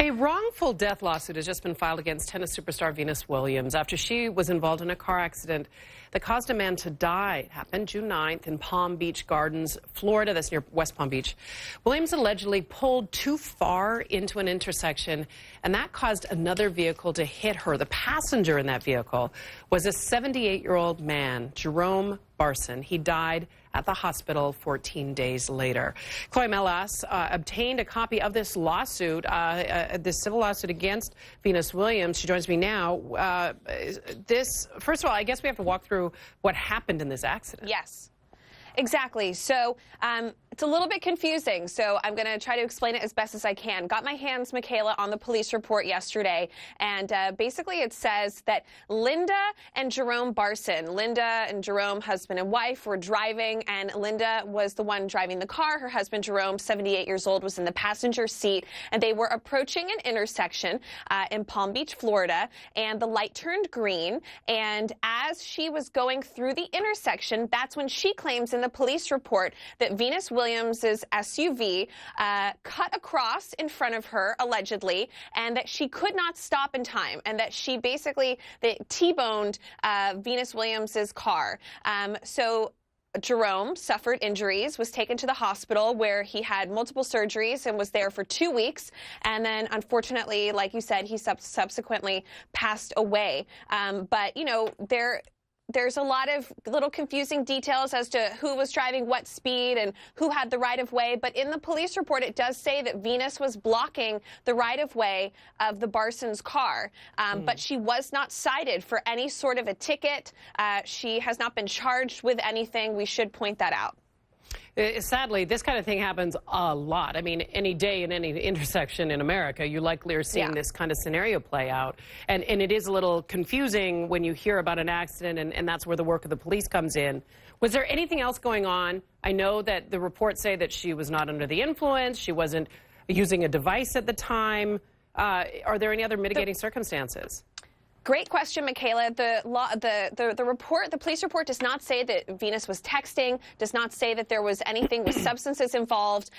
A wrongful death lawsuit has just been filed against tennis superstar Venus Williams after she was involved in a car accident that caused a man to die. It happened June 9th in Palm Beach Gardens, Florida. That's near West Palm Beach. Williams allegedly pulled too far into an intersection, and that caused another vehicle to hit her. The passenger in that vehicle was a 78-year-old man, Jerome Barson. He died at the hospital 14 days later. Chloe Melas obtained a copy of this lawsuit, this civil lawsuit against Venus Williams. She joins me now. First of all, I guess we have to walk through what happened in this accident. Yes. Exactly. So it's a little bit confusing, so I'm going to try to explain it as best as I can. Got my hands, Michaela, on the police report yesterday, and basically it says that Linda and Jerome Barson, Linda and Jerome, husband and wife, were driving, and Linda was the one driving the car. Her husband, Jerome, 78 years old, was in the passenger seat, and they were approaching an intersection in Palm Beach, Florida, and the light turned green, and as she was going through the intersection, that's when she claims in the police report that Venus Williams's SUV cut across in front of her, allegedly, and that she could not stop in time, and that she basically T-boned Venus Williams's car. So Jerome suffered injuries, was taken to the hospital where he had multiple surgeries and was there for 2 weeks. And then, unfortunately, like you said, he subsequently passed away. But, you know, there's a lot of little confusing details as to who was driving what speed and who had the right-of-way. But in the police report, it does say that Venus was blocking the right-of-way of the Barson's car. But she was not cited for any sort of a ticket. She has not been charged with anything. We should point that out. Sadly, this kind of thing happens a lot. I mean, any day in any intersection in America, you likely are seeing this kind of scenario play out. And it is a little confusing when you hear about an accident, and that's where the work of the police comes in. Was there anything else going on? I know that the reports say that she was not under the influence, she wasn't using a device at the time. Are there any other mitigating circumstances? Great question, Michaela. The police report does not say that Venus was texting, does not say that there was anything with substances involved.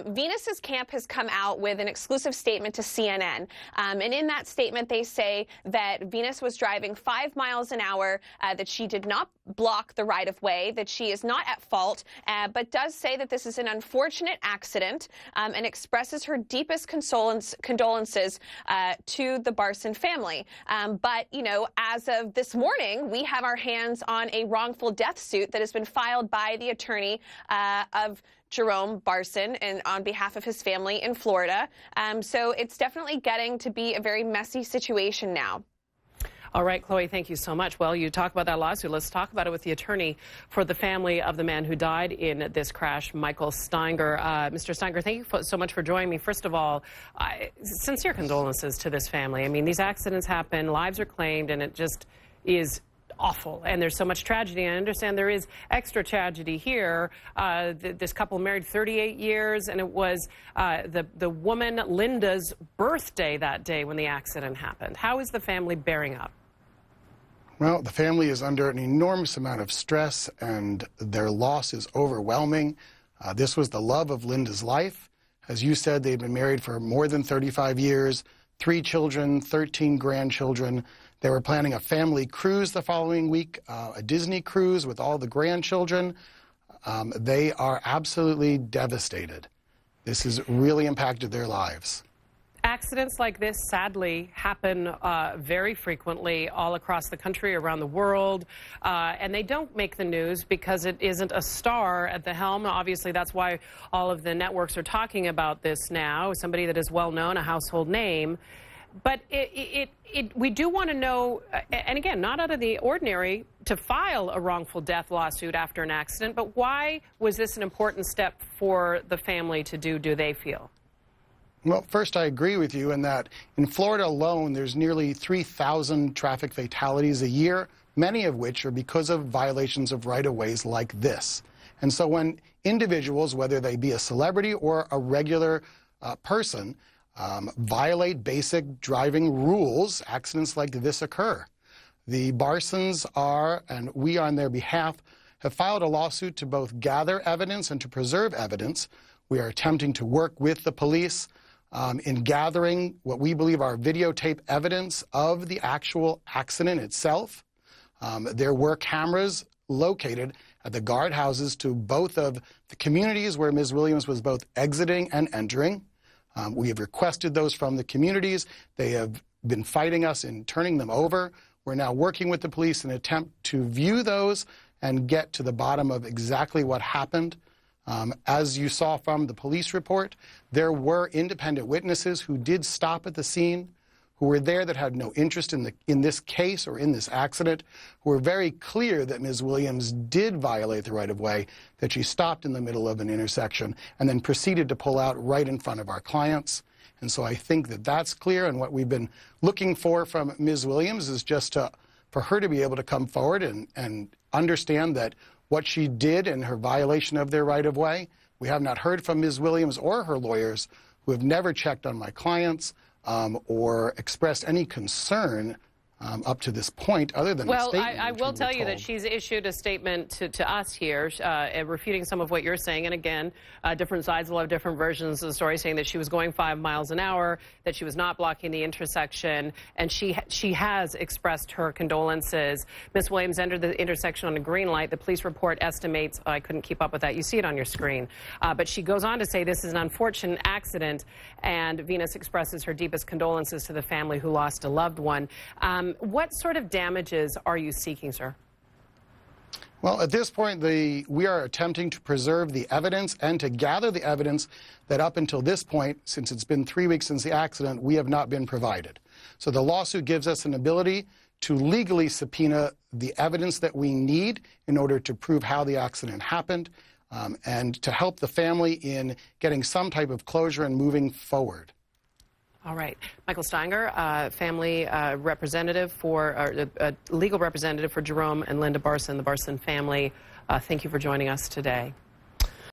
Venus's camp has come out with an exclusive statement to CNN. And in that statement, they say that Venus was driving 5 miles an hour, that she did not block the right-of-way, that she is not at fault, but does say that this is an unfortunate accident, and expresses her deepest condolences to the Barson family. But, you know, as of this morning, we have our hands on a wrongful death suit that has been filed by the attorney of Jerome Barson and on behalf of his family in Florida. So it's definitely getting to be a very messy situation now. All right, Chloe, thank you so much. Well, you talk about that lawsuit. Let's talk about it with the attorney for the family of the man who died in this crash, Michael Steinger. Mr. Steinger, thank you so much for joining me. First of all, sincere condolences to this family. I mean, these accidents happen, lives are claimed, and it just is awful, and there's so much tragedy. I understand there is extra tragedy here. This couple married 38 years, and it was the woman Linda's birthday that day when the accident happened. How is the family bearing up? Well, the family is under an enormous amount of stress, and their loss is overwhelming. This was the love of Linda's life. As you said, they've been married for more than 35 years, 3 children, 13 grandchildren. They were planning a family cruise the following week, a Disney cruise with all the grandchildren. They are absolutely devastated. This has really impacted their lives. Accidents like this, sadly, happen very frequently all across the country, around the world, and they don't make the news because it isn't a star at the helm. Obviously, that's why all of the networks are talking about this now, somebody that is well known, a household name. But we do want to know, and again, not out of the ordinary to file a wrongful death lawsuit after an accident, but why was this an important step for the family to do they feel? Well, first, I agree with you in that in Florida alone, there's nearly 3,000 traffic fatalities a year, many of which are because of violations of right-of-ways like this. And so when individuals, whether they be a celebrity or a regular person, violate basic driving rules, accidents like this occur. The Barsons are, and we on their behalf, have filed a lawsuit to both gather evidence and to preserve evidence. We are attempting to work with the police. in gathering what we believe are videotape evidence of the actual accident itself. There were cameras located at the guardhouses to both of the communities where Ms. Williams was both exiting and entering. We have requested those from the communities. They have been fighting us in turning them over. We're now working with the police in an attempt to view those and get to the bottom of exactly what happened. As you saw from the police report, there were independent witnesses who did stop at the scene, who were there that had no interest in this case or in this accident, who were very clear that Ms. Williams did violate the right-of-way, that she stopped in the middle of an intersection and then proceeded to pull out right in front of our clients. And so I think that that's clear, and what we've been looking for from Ms. Williams is just for her to be able to come forward and understand that what she did in her violation of their right-of-way. We have not heard from Ms. Williams or her lawyers, who have never checked on my clients or expressed any concern up to this point, other than a statement. Well, I will tell you that she's issued a statement to us here, refuting some of what you're saying. And again, different sides will have different versions of the story, saying that she was going 5 miles an hour, that she was not blocking the intersection, and she has expressed her condolences. Ms. Williams entered the intersection on a green light. The police report estimates, I couldn't keep up with that. You see it on your screen. But she goes on to say this is an unfortunate accident, and Venus expresses her deepest condolences to the family who lost a loved one. What sort of damages are you seeking, sir? Well, at this point, we are attempting to preserve the evidence and to gather the evidence that up until this point, since it's been 3 weeks since the accident, we have not been provided. So the lawsuit gives us an ability to legally subpoena the evidence that we need in order to prove how the accident happened and to help the family in getting some type of closure and moving forward. All right. Michael Steinger, family representative legal representative for Jerome and Linda Barson, the Barson family. Thank you for joining us today.